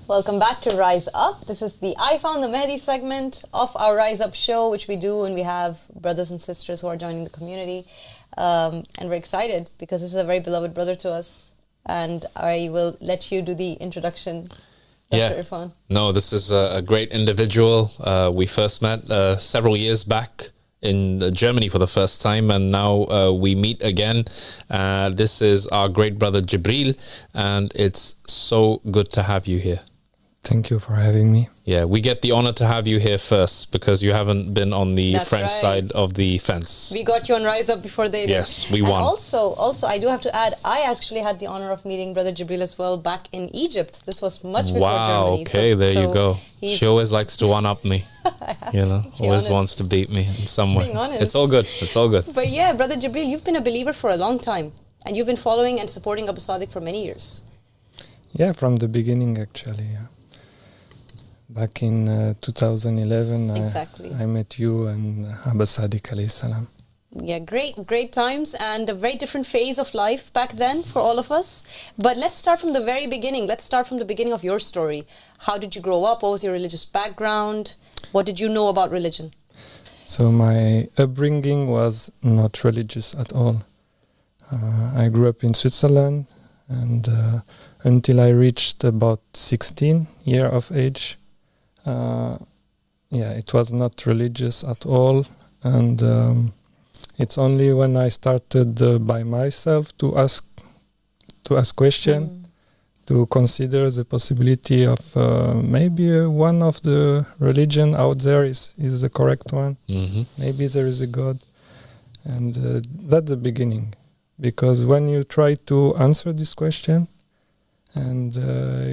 Welcome back to Rise Up. This is the I Found the Mahdi segment of our Rise Up show, which we do when we have brothers and sisters who are joining the community. And we're excited because this is a very beloved brother to us. And I will let you do the introduction, Dr. Irfan. No, this is a great individual. We first met several years back in Germany for the first time, and now we meet again. This is our great brother Djibril, and it's so good to have you here. Thank you for having me. Yeah, we get the honor to have you here first because you haven't been on the French side of the fence. We got you on Rise Up before they did. Yes, we won. And also, I do have to add, I actually had the honor of meeting Brother Djibril as well back in Egypt. This was much before Germany. Wow, okay, there you go. She always likes to one-up me. You know, always wants to beat me in some way. It's all good. It's all good. But yeah, Brother Djibril, you've been a believer for a long time. And you've been following and supporting Abu Sadiq for many years. Yeah, from the beginning, actually, yeah. Back in 2011, I met you and Abu Sadiq alayhi salam. Yeah, great times and a very different phase of life back then for all of us. But let's start from the very beginning. Let's start from the beginning of your story. How did you grow up? What was your religious background? What did you know about religion? So my upbringing was not religious at all. I grew up in Switzerland, and until I reached about 16 years of age, it was not religious at all, and it's only when I started by myself to ask questions, to consider the possibility of maybe one of the religion out there is the correct one. Maybe there is a God, and that's the beginning. Because when you try to answer this question and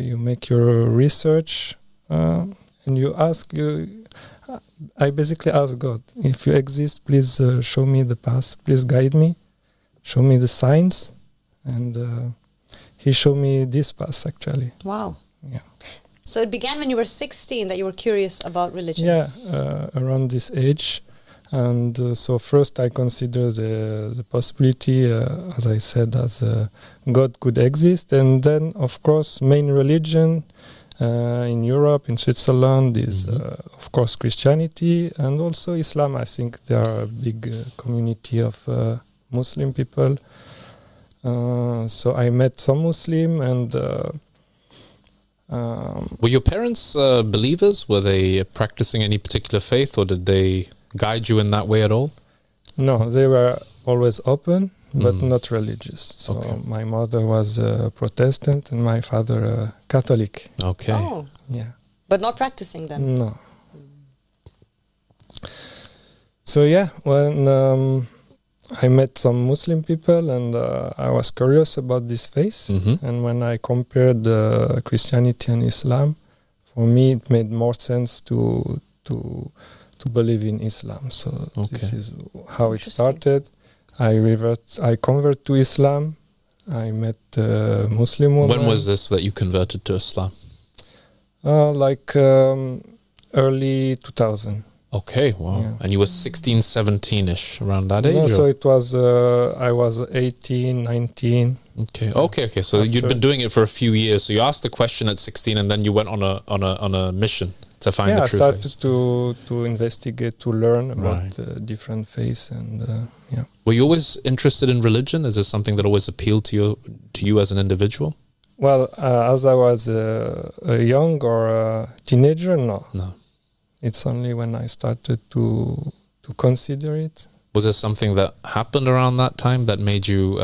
you make your research. And I basically ask God, if you exist, please show me the path, please guide me, show me the signs, and He showed me this path actually. Wow. Yeah. So it began when you were 16 that you were curious about religion. Yeah, around this age, and so first I consider the possibility, as I said, as God could exist, and then of course main religion. In Europe, in Switzerland, is of course Christianity and also Islam. I think there are a big community of Muslim people. So I met some Muslim, and were your parents believers? Were they practicing any particular faith, or did they guide you in that way at all? No, they were always open, but not religious. So my mother was a Protestant and my father a Catholic. Okay. Oh. Yeah. But not practicing then? No. So yeah, when I met some Muslim people, and I was curious about this faith, and when I compared Christianity and Islam, for me it made more sense to believe in Islam. So this is how it started. I converted to Islam. I met a Muslim woman. When was this that you converted to Islam? Early 2000. Okay, wow. Yeah. And you were 16, 17-ish, around that age? No, so it was, I was 18, 19. Okay. So you'd been doing it for a few years. So you asked the question at 16 and then you went on a mission to find the truth. Yeah, I started to investigate, to learn about different faiths, and Were you always interested in religion? Is this something that always appealed to you as an individual? Well, as I was a young or a teenager, no. It's only when I started to consider it. Was there something that happened around that time that made you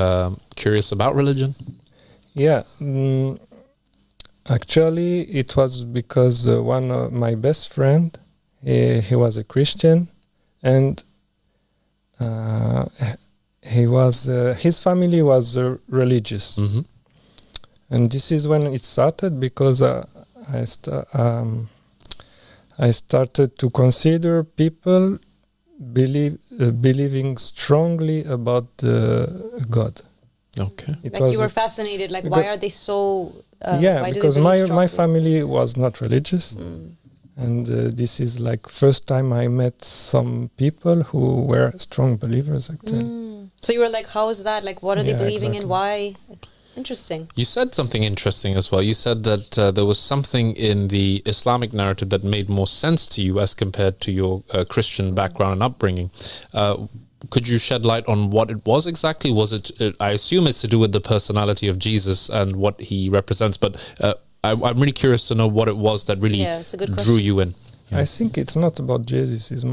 curious about religion? Yeah. Actually, it was because one of my best friend, he was a Christian, and his family was religious. And this is when it started, because I started to consider people believing strongly about God. Okay. You were fascinated, why are they so... because my family was not religious. And this is first time I met some people who were strong believers, actually. So you were like, how is that? What are they believing in? Why? Interesting. You said something interesting as well. You said that there was something in the Islamic narrative that made more sense to you as compared to your Christian background and upbringing. Could you shed light on what it was exactly? Was it, I assume it's to do with the personality of Jesus and what he represents, but I'm really curious to know what it was that really drew you in. I think it's not about Jesus, it's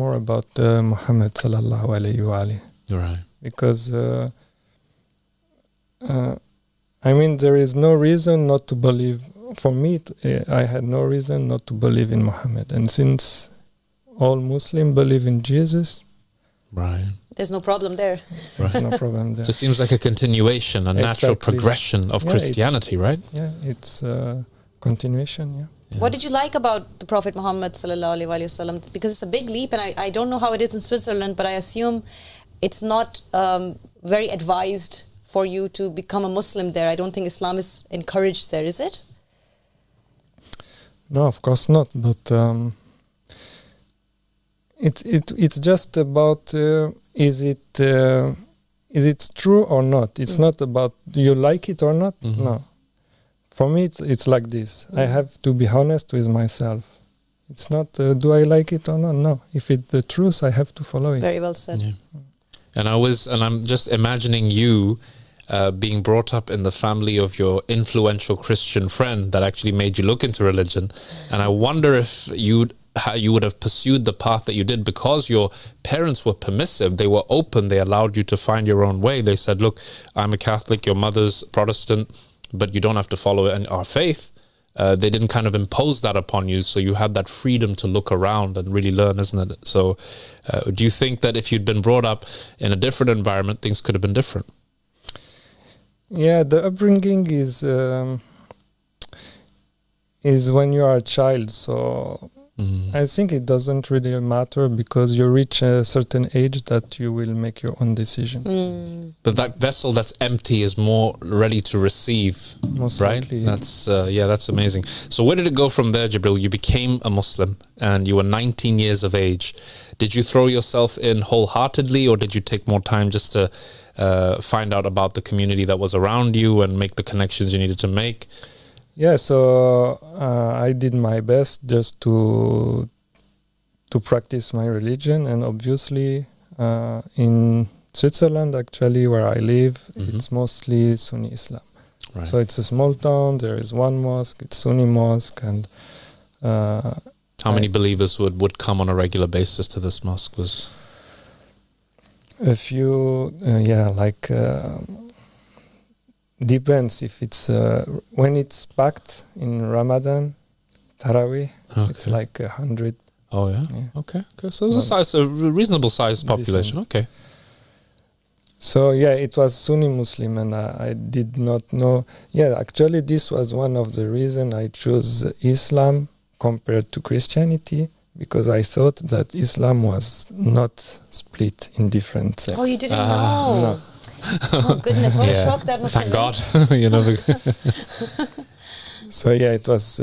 more about Muhammad sallallahu alayhi wa alihi. Right. Because, I mean, there is no reason not to believe. For me, I had no reason not to believe in Muhammad. And since all Muslims believe in Jesus, right, there's no problem there. Right. There's no problem there. So it seems like a continuation, a natural progression of Christianity, right? Yeah, it's a continuation, yeah. What did you like about the Prophet Muhammad sallallahu alaihi wasallam? Because it's a big leap, and I don't know how it is in Switzerland, but I assume it's not very advised for you to become a Muslim there. I don't think Islam is encouraged there, is it? No, of course not. But it's just about is it true or not? It's not about do you like it or not. Mm-hmm. No. For me, it's like this. Mm-hmm. I have to be honest with myself. It's not do I like it or not. No. If it's the truth, I have to follow it. Very well said. Yeah. And I'm just imagining you being brought up in the family of your influential Christian friend that actually made you look into religion. And I wonder if how you would have pursued the path that you did because your parents were permissive. They were open. They allowed you to find your own way. They said, look, I'm a Catholic, your mother's Protestant, but you don't have to follow our faith. They didn't kind of impose that upon you, so you had that freedom to look around and really learn, isn't it? So do you think that if you'd been brought up in a different environment, things could have been different? Yeah, the upbringing is when you are a child, so I think it doesn't really matter because you reach a certain age that you will make your own decision. But that vessel that's empty is more ready to receive, most right? likely, yeah. That's amazing. So where did it go from there, Djibril? You became a Muslim and you were 19 years of age. Did you throw yourself in wholeheartedly, or did you take more time just to find out about the community that was around you and make the connections you needed to make? Yeah, so I did my best just to practice my religion, and obviously in Switzerland, actually, where I live, it's mostly Sunni Islam. Right. So it's a small town. There is one mosque. It's Sunni mosque, and how many believers would come on a regular basis to this mosque? Was a few, depends if it's when it's packed in Ramadan, Taraweeh, it's like 100. Oh yeah. Okay. So it's a reasonable sized population. Decent. Okay. So yeah, it was Sunni Muslim, and I did not know. Yeah, actually, this was one of the reasons I chose Islam compared to Christianity, because I thought that Islam was not split in different sects. Oh, you didn't know? No. Oh goodness, what a shock that must Thank have God. So yeah, it was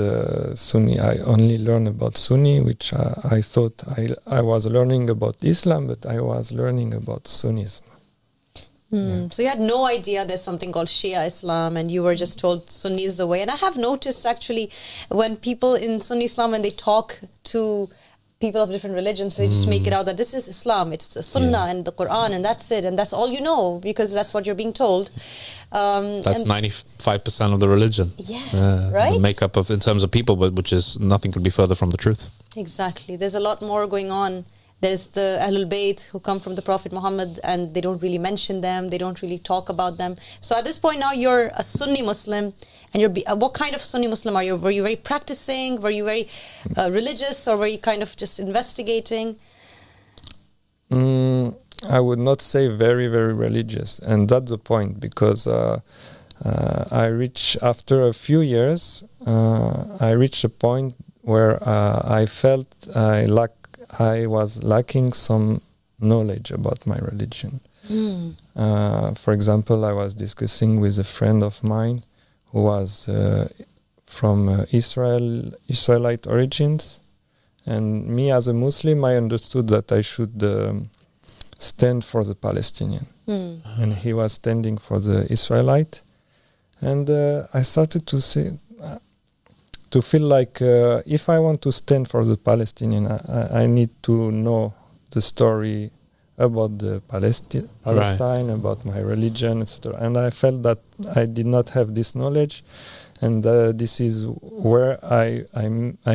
Sunni. I only learned about Sunni, which I thought I was learning about Islam, but I was learning about Sunnism. Yeah. So you had no idea there's something called Shia Islam, and you were just told Sunni is the way. And I have noticed actually when people in Sunni Islam, when they talk to people of different religions, they just make it out that this is Islam, it's the Sunnah and the Quran, and that's it, and that's all you know, because that's what you're being told. That's 95% of the religion. Yeah, right? The makeup in terms of people, but which is nothing could be further from the truth. Exactly. There's a lot more going on. There's the Ahlul Bayt who come from the Prophet Muhammad, and they don't really mention them, they don't really talk about them. So at this point now you're a Sunni Muslim, and what kind of Sunni Muslim are you? Were you very practicing? Were you very religious, or were you kind of just investigating? I would not say very, very religious, and that's the point, because I reached, after a few years, I reached a point where I felt I was lacking some knowledge about my religion. For example, I was discussing with a friend of mine who was from Israelite origins, and me as a Muslim, I understood that I should stand for the Palestinian, and he was standing for the Israelite, And I started to feel like if I want to stand for the Palestinian, I need to know the story about the Palestine, about my religion, etc. And I felt that I did not have this knowledge, and this is where I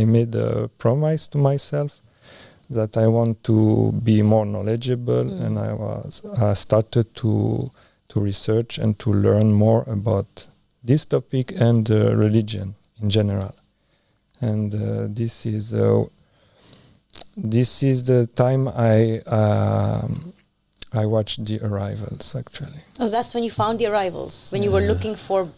made a promise to myself that I want to be more knowledgeable, and I started to research and to learn more about this topic and religion in general. And this is the time I watched The Arrivals, actually. Oh, that's when you found The Arrivals, when you were looking for...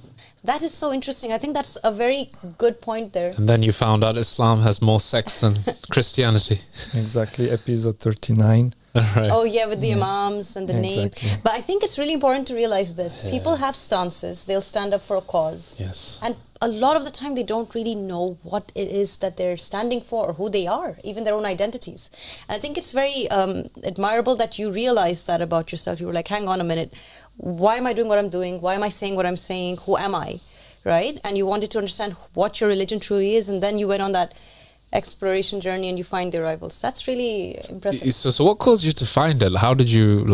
That is so interesting. I think that's a very good point there. And then you found out Islam has more sex than Christianity. Exactly, episode 39. Right. Oh, yeah, with the imams and the name. Exactly. But I think it's really important to realize this. Yeah. People have stances. They'll stand up for a cause. Yes. And a lot of the time, they don't really know what it is that they're standing for or who they are, even their own identities. And I think it's very admirable that you realized that about yourself. You were like, hang on a minute. Why am I doing what I'm doing? Why am I saying what I'm saying? Who am I? Right? And you wanted to understand what your religion truly is. And then you went on that exploration journey and you find The Arrivals. That's really impressive. So what caused you to find it? How did you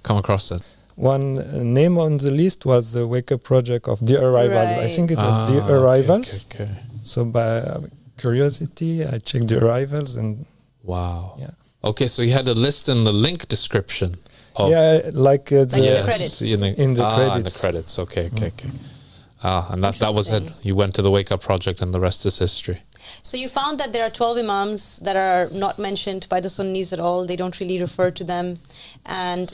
come across it? One name on the list was the Wake Up Project of The Arrivals. Right. I think it was The Arrivals. Okay. So by curiosity, I checked The Arrivals and... Wow. Yeah. Okay, so you had a list in the link description. Like in the credits. In the credits. Okay. And that was it. You went to the Wake Up Project and the rest is history. So you found that there are 12 imams that are not mentioned by the Sunnis at all. They don't really refer to them. And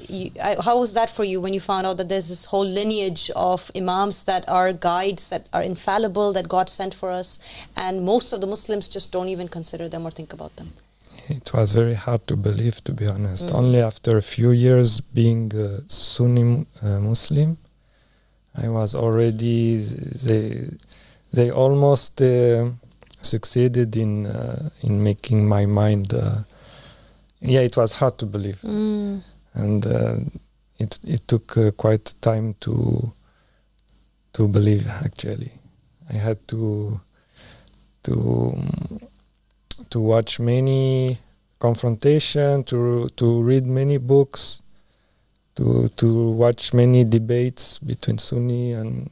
how was that for you when you found out that there's this whole lineage of imams that are guides, that are infallible, that God sent for us, and most of the Muslims just don't even consider them or think about them? It was very hard to believe, to be honest. Only after a few years being a Sunni Muslim, I was already... They almost... succeeded in making my mind it was hard to believe, and it took quite time to believe. Actually, I had to watch many confrontation, to read many books, to watch many debates between Sunni and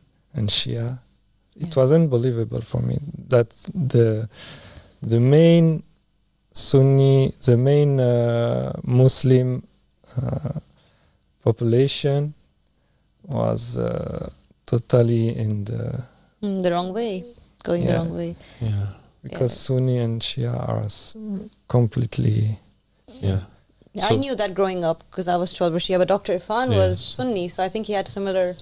Shia. It was unbelievable for me that the main Sunni, the main Muslim population was totally in the wrong way, going the wrong way. Yeah, because Sunni and Shia are completely. Yeah. I knew that growing up because I was 12 Shia, but Dr. Irfan was Sunni, so I think he had similar.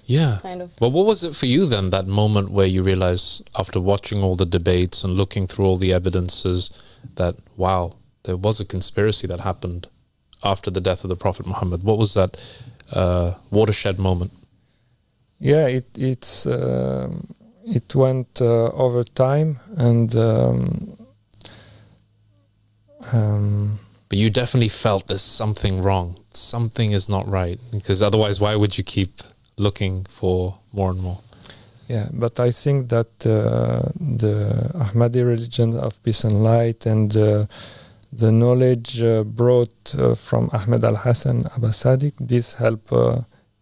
Yeah. Kind of. But what was it for you then, that moment where you realized, after watching all the debates and looking through all the evidences, that, wow, there was a conspiracy that happened after the death of the Prophet Muhammad? What was that watershed moment? Yeah, it went over time, and but you definitely felt there's something wrong. Something is not right, because otherwise, why would you keep looking for more and more? Yeah, but I think that the Ahmadi religion of peace and light and the knowledge brought from Ahmed al-Hassan Abbasadiq, this helped.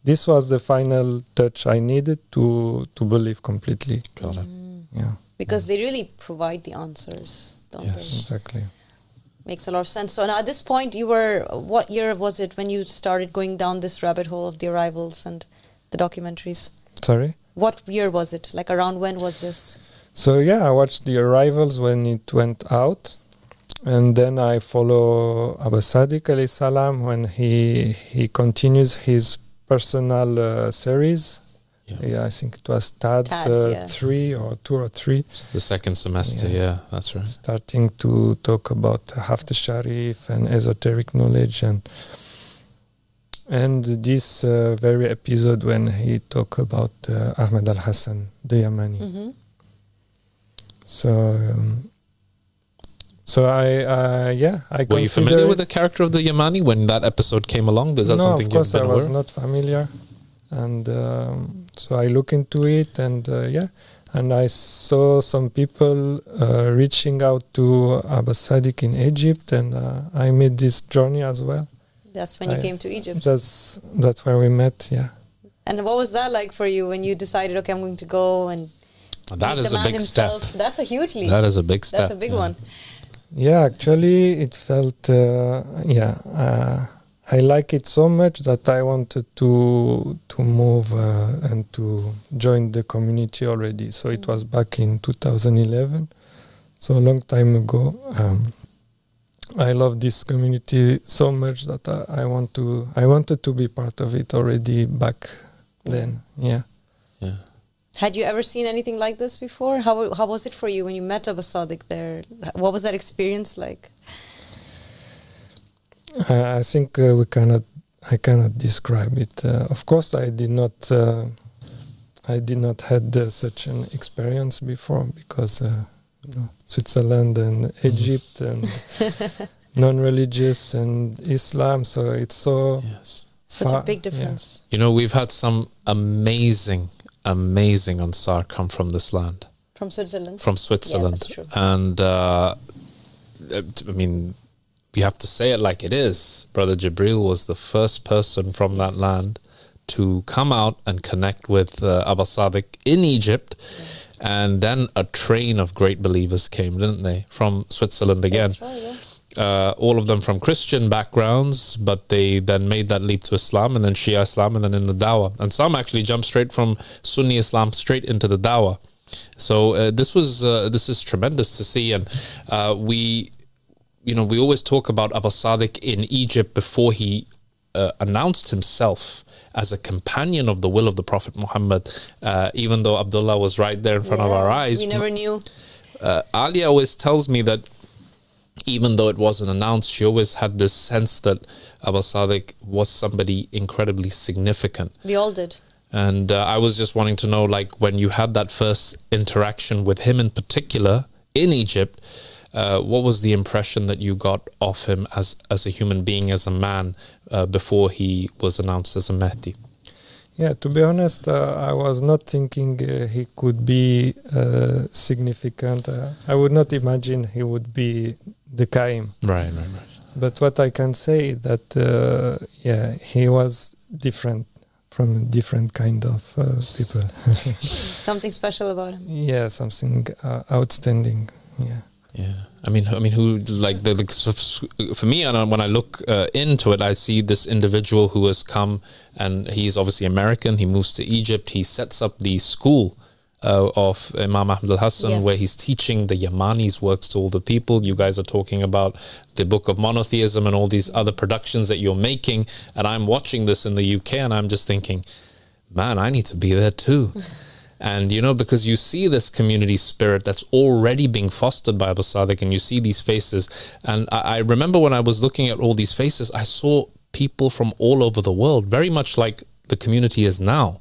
This was the final touch I needed to believe completely. Got it. Yeah. Because they really provide the answers, don't they? Exactly. Makes a lot of sense. So now at this point, what year was it when you started going down this rabbit hole of The Arrivals and the documentaries? Sorry? What year was it? Like around when was this? So I watched The Arrivals when it went out, and then I follow Abbasadiq alayhi salam when he continues his personal series. Yeah, I think it was TADS 3 or 2 or 3. The second semester, that's right. Starting to talk about Haft Sharif and esoteric knowledge, and this very episode when he talked about Ahmed al-Hassan, the Yemeni. Mm-hmm. So I Were you familiar with the character of the Yemeni when that episode came along? Is that something of course you've been I was aware of? not familiar, and So I look into it, and and I saw some people reaching out to Abba Sadiq in Egypt, and I made this journey as well. That's when you came to Egypt. That's where we met. Yeah. And what was that like for you when you decided, okay, I'm going to go and that is a big step. That's a huge leap. That is a big step. That's a big one. Yeah, actually, it felt I like it so much that I wanted to move and to join the community already. So it was back in 2011, so a long time ago. I love this community so much that I wanted to be part of it already back then. Yeah. Yeah. Had you ever seen anything like this before? How was it for you when you met Abba Sadiq there? What was that experience like? I think I cannot describe it. Of course, I did not had such an experience before, because Switzerland and Egypt and non-religious and Islam. So it's so such a big difference. You know, we've had some amazing Ansar come from this land. From Switzerland? From Switzerland. Yeah, that's true. And I mean, we have to say it like it is. Brother Djibril was the first person from that land to come out and connect with Abba Sadiq in Egypt. And then a train of great believers came, didn't they? From Switzerland again. That's right, yeah. All of them from Christian backgrounds, but they then made that leap to Islam, and then Shia Islam, and then in the Dawah. And some actually jumped straight from Sunni Islam straight into the Dawah. So this is tremendous to see. And we always talk about Abba Sadiq in Egypt before he announced himself as a companion of the will of the Prophet Muhammad, even though Abdullah was right there in front of our eyes. You never knew. Alia always tells me that even though it wasn't announced, she always had this sense that Abba Sadiq was somebody incredibly significant. We all did. And I was just wanting to know, like, when you had that first interaction with him in particular in Egypt, what was the impression that you got of him as a human being, as a man, before he was announced as a Mahdi? Yeah, to be honest, I was not thinking he could be significant. I would not imagine he would be the Qaim. Right. But what I can say that, he was different from different kind of people. Something special about him. Yeah, something outstanding. Yeah. Yeah, I mean, who like for me, when I look into it, I see this individual who has come, and he's obviously American. He moves to Egypt. He sets up the school of Imam Ahmad al-Hassan, where he's teaching the Yamani's works to all the people. You guys are talking about the Book of Monotheism and all these other productions that you're making, and I'm watching this in the UK, and I'm just thinking, man, I need to be there too. And, because you see this community spirit that's already being fostered by Abba Sadiq, and you see these faces. And I remember when I was looking at all these faces, I saw people from all over the world, very much like the community is now.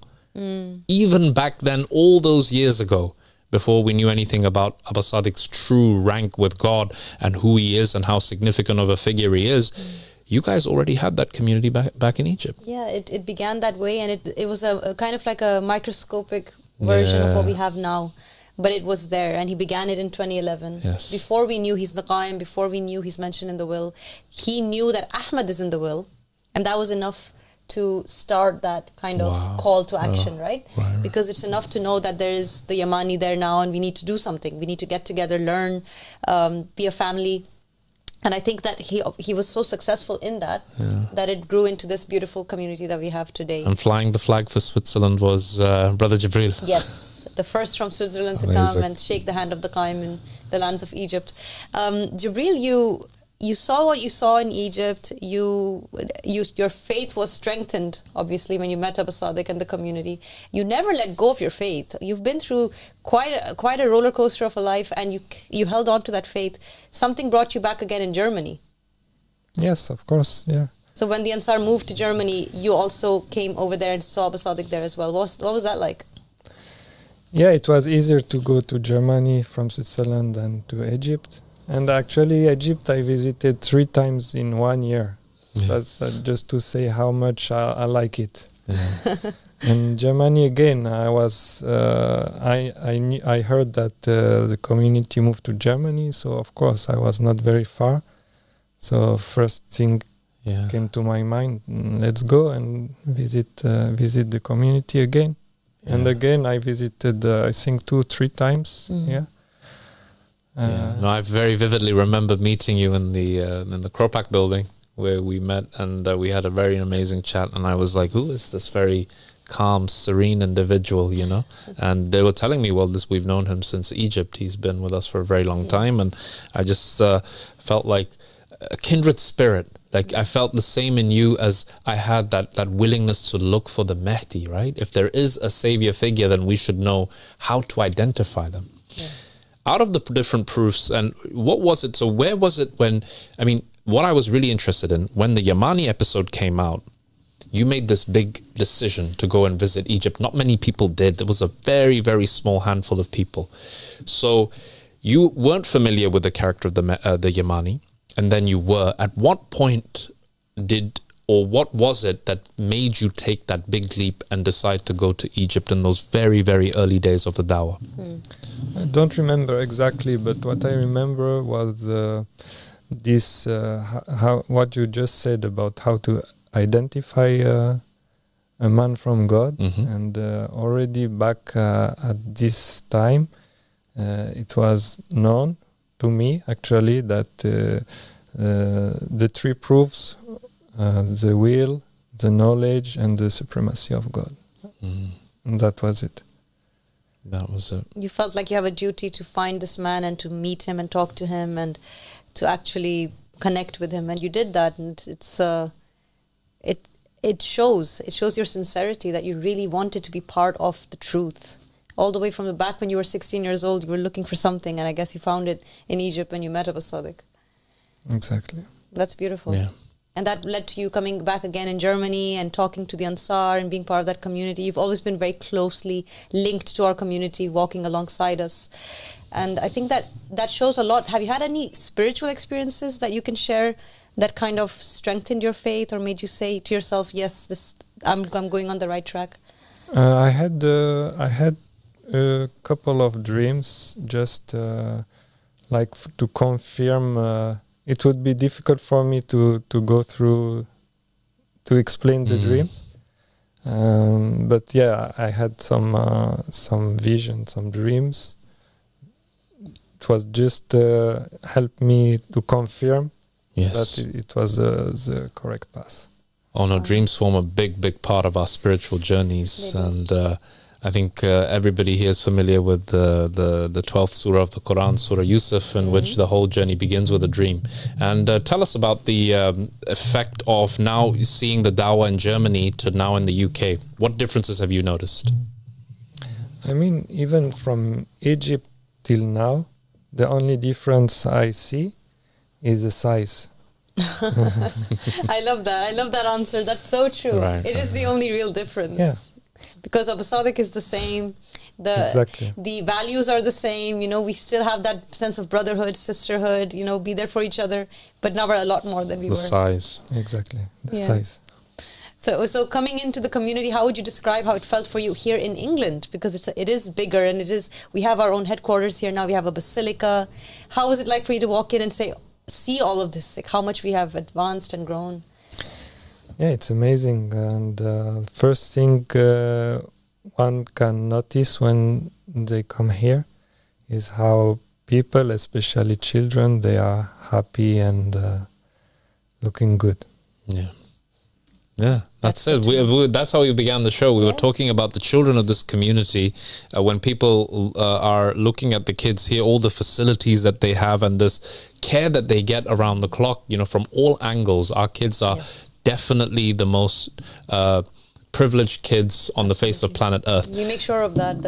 Even back then, all those years ago, before we knew anything about Abba Sadiq's true rank with God and who he is and how significant of a figure he is, you guys already had that community back in Egypt. Yeah, it began that way, and it was a kind of like a microscopic version of what we have now, but it was there, and he began it in 2011. Yes. Before we knew he's the Qaim, before we knew he's mentioned in the will, he knew that Ahmad is in the will, and that was enough to start that kind of call to action, right? Because it's enough to know that there is the Yamani there now, and we need to do something. We need to get together, learn, be a family. And I think that he was so successful in that, that it grew into this beautiful community that we have today. And flying the flag for Switzerland was Brother Djibril. Yes, the first from Switzerland to come and shake the hand of the Qaim in the lands of Egypt. Djibril, you saw what you saw in Egypt. Your faith was strengthened, obviously, when you met Abba Sadiq and the community. You never let go of your faith. You've been through quite a roller coaster of a life, and you held on to that faith. Something brought you back again in Germany. Yes, of course, yeah. So when the Ansar moved to Germany, you also came over there and saw Abba Sadiq there as well. What was that like? Yeah, it was easier to go to Germany from Switzerland than to Egypt. And actually, Egypt I visited 3 times in 1 year. Yeah. That's just to say how much I like it. Yeah. In Germany again, I heard that the community moved to Germany, so of course I was not very far. So first thing came to my mind, let's go and visit the community again. Yeah. And again, I visited, I think 2-3 times. No, I very vividly remember meeting you in the Kropak building where we met, and we had a very amazing chat. And I was like, "Who is this very calm, serene individual?" You know. And they were telling me, "Well, we've known him since Egypt. He's been with us for a very long time." And I just felt like a kindred spirit. Like I felt the same in you as I had that willingness to look for the Mahdi, right? If there is a savior figure, then we should know how to identify them. Yeah. Out of the different proofs, and what was it? So where was it when, I mean, what I was really interested in, when the Yamani episode came out, you made this big decision to go and visit Egypt. Not many people did. There was a very, very small handful of people. So you weren't familiar with the character of the Yamani. And then you were. At what point what was it that made you take that big leap and decide to go to Egypt in those very, very early days of the Dawah? I don't remember exactly, but what I remember was what you just said about how to identify a man from God. And already back at this time, it was known to me actually that the 3 proofs, the will, the knowledge, and the supremacy of God. And that was it. That was it. You felt like you have a duty to find this man and to meet him and talk to him and to actually connect with him, and you did that. And it shows your sincerity, that you really wanted to be part of the truth. All the way from the back when you were 16 years old, you were looking for something, and I guess you found it in Egypt when you met Abu Sadiq. Exactly. That's beautiful. Yeah. And that led to you coming back again in Germany and talking to the Ansar and being part of that community. You've always been very closely linked to our community, walking alongside us. And I think that shows a lot. Have you had any spiritual experiences that you can share that kind of strengthened your faith or made you say to yourself, yes, I'm going on the right track? I had a couple of dreams, just like to confirm. It would be difficult for me to go through to explain the dreams, but yeah, I had some vision, some dreams. It was just helped me to confirm that it was the correct path. Oh no, dreams form a big part of our spiritual journeys, and I think everybody here is familiar with the 12th surah of the Quran, Surah Yusuf, in which the whole journey begins with a dream. And tell us about the effect of now seeing the Dawah in Germany to now in the UK. What differences have you noticed? I mean, even from Egypt till now, the only difference I see is the size. I love that answer. That's so true. Right. It is the only real difference. Yeah. Because Abu Sadiq is the same, the values are the same, we still have that sense of brotherhood, sisterhood, be there for each other, but now we're a lot more than we were. The size. Exactly, the size. So coming into the community, how would you describe how it felt for you here in England? Because it is bigger, and we have our own headquarters here now, we have a basilica. How was it like for you to walk in and see all of this, like how much we have advanced and grown? Yeah, it's amazing. And first thing one can notice when they come here is how people, especially children, they are happy and looking good. Yeah, that's it. That's how we began the show. We were talking about the children of this community. When people are looking at the kids here, all the facilities that they have and this care that they get around the clock, from all angles. Our kids are definitely the most privileged kids on the face of planet Earth. You make sure of that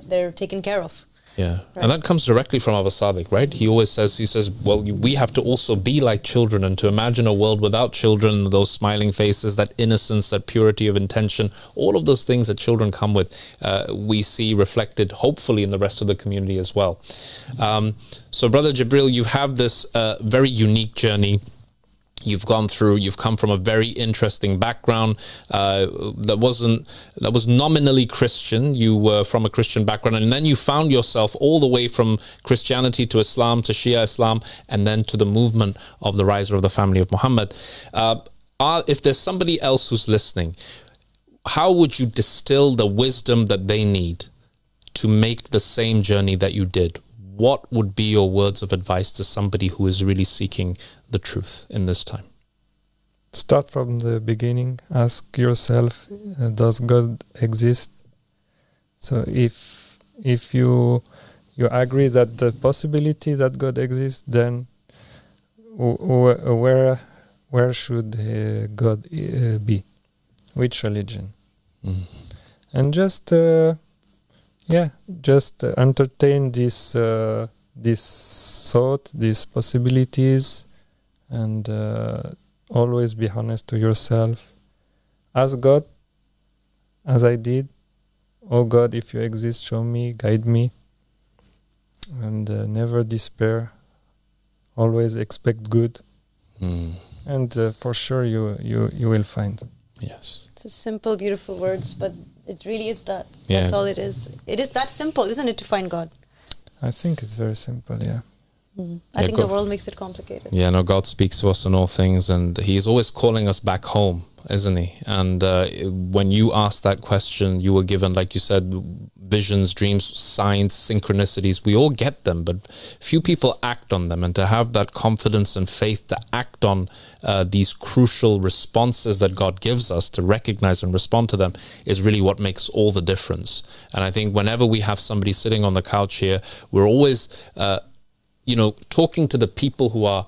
they're taken care of. Yeah, right. And that comes directly from Abu Sadiq, right? He always says, well, we have to also be like children, and to imagine a world without children, those smiling faces, that innocence, that purity of intention, all of those things that children come with, we see reflected, hopefully, in the rest of the community as well. So, Brother Djibril, you have this very unique journey. You've come from a very interesting background that was nominally Christian. You were from a Christian background, and then you found yourself all the way from Christianity to Islam, to Shia Islam, and then to the movement of the riser of the family of Muhammad. If there's somebody else who's listening, how would you distill the wisdom that they need to make the same journey that you did? What would be your words of advice to somebody who is really seeking the truth in this time? Start from the beginning. Ask yourself, does God exist? So if you agree that the possibility that God exists, then where should God be? Which religion? And just entertain this thought, these possibilities, and always be honest to yourself. Ask God, as I did, oh God, if you exist, show me, guide me, and never despair. Always expect good, and for sure you will find. Yes. It's simple, beautiful words, but it really is that. Yeah. That's all it is. It is that simple, isn't it, to find God? I think it's very simple, yeah. I think the world makes it complicated. Yeah, no, God speaks to us in all things, and He's always calling us back home, isn't He? And when you asked that question, you were given, like you said, visions, dreams, signs, synchronicities. We all get them, but few people act on them. And to have that confidence and faith to act on these crucial responses that God gives us, to recognize and respond to them, is really what makes all the difference. And I think whenever we have somebody sitting on the couch here, we're always talking to the people who are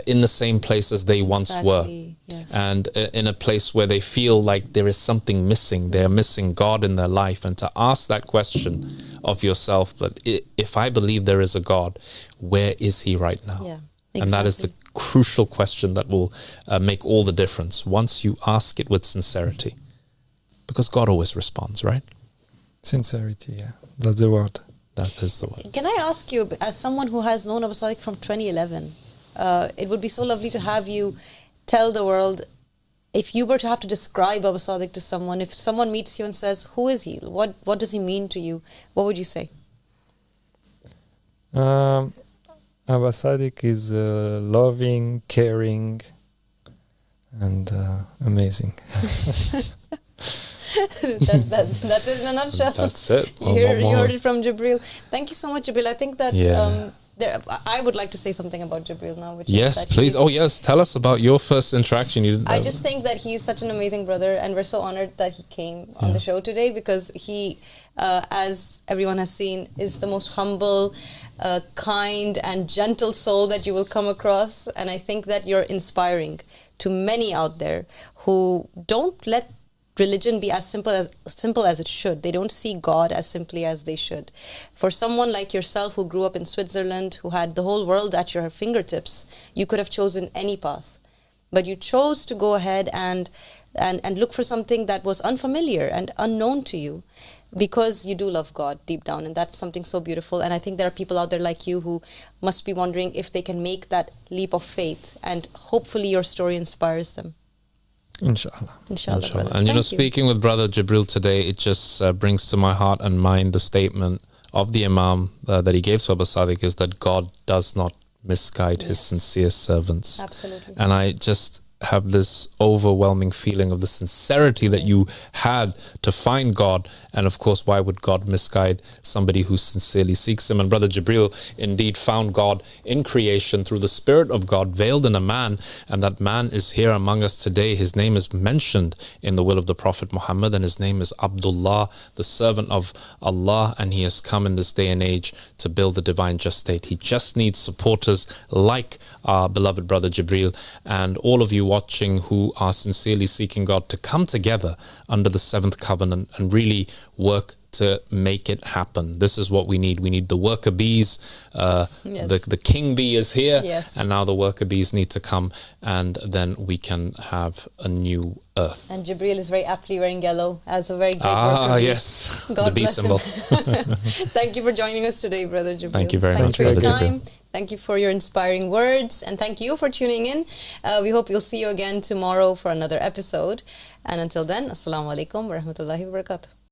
in the same place as they once were. Yes. And in a place where they feel like there is something missing. They're missing God in their life. And to ask that question of yourself, that if I believe there is a God, where is He right now? Yeah, exactly. And that is the crucial question that will make all the difference once you ask it with sincerity. Because God always responds, right? Sincerity, yeah. That's the word. That is the word. Can I ask you, as someone who has known Abu Sadiq from 2011, it would be so lovely to have you tell the world, if you were to have to describe Abu Sadiq to someone, if someone meets you and says, who is he? What does he mean to you? What would you say? Abu Sadiq is loving, caring, and amazing. That's it in a nutshell. That's it. You heard it from Djibril. Thank you so much, Djibril. I think that I would like to say something about Djibril now. Yes, please. Oh, yes. Tell us about your first interaction. I just think that he's such an amazing brother, and we're so honored that he came on the show today, because he, as everyone has seen, is the most humble, kind and gentle soul that you will come across. And I think that you're inspiring to many out there who don't let religion be as simple as it should. They don't see God as simply as they should. For someone like yourself who grew up in Switzerland, who had the whole world at your fingertips, you could have chosen any path. But you chose to go ahead and look for something that was unfamiliar and unknown to you, because you do love God deep down, and that's something so beautiful. And I think there are people out there like you who must be wondering if they can make that leap of faith, and hopefully your story inspires them. Inshallah. Inshallah. And speaking with Brother Djibril today, it just brings to my heart and mind the statement of the Imam that he gave to Abu Sadiq, is that God does not misguide His sincere servants. Absolutely. And I just have this overwhelming feeling of the sincerity that you had to find God. And of course, why would God misguide somebody who sincerely seeks Him? And Brother Djibril indeed found God in creation through the Spirit of God veiled in a man, and that man is here among us today. His name is mentioned in the will of the Prophet Muhammad, and his name is Abdullah, the servant of Allah, and he has come in this day and age to build the divine just state. He just needs supporters like our beloved Brother Djibril and all of you watching who are sincerely seeking God to come together under the seventh covenant and really work to make it happen. This is what we need. We need the worker bees. The king bee is here, and now the worker bees need to come, and then we can have a new earth. And Djibril is very aptly wearing yellow as a very great worker bee. Yes, God the bee bless symbol. him. Thank you for joining us today, Brother Djibril. Thank you very much, for your Brother time. Djibril. Thank you for your inspiring words, and thank you for tuning in. We hope you'll see you again tomorrow for another episode. And until then, Assalamu alaikum wa rahmatullahi wa barakatuh.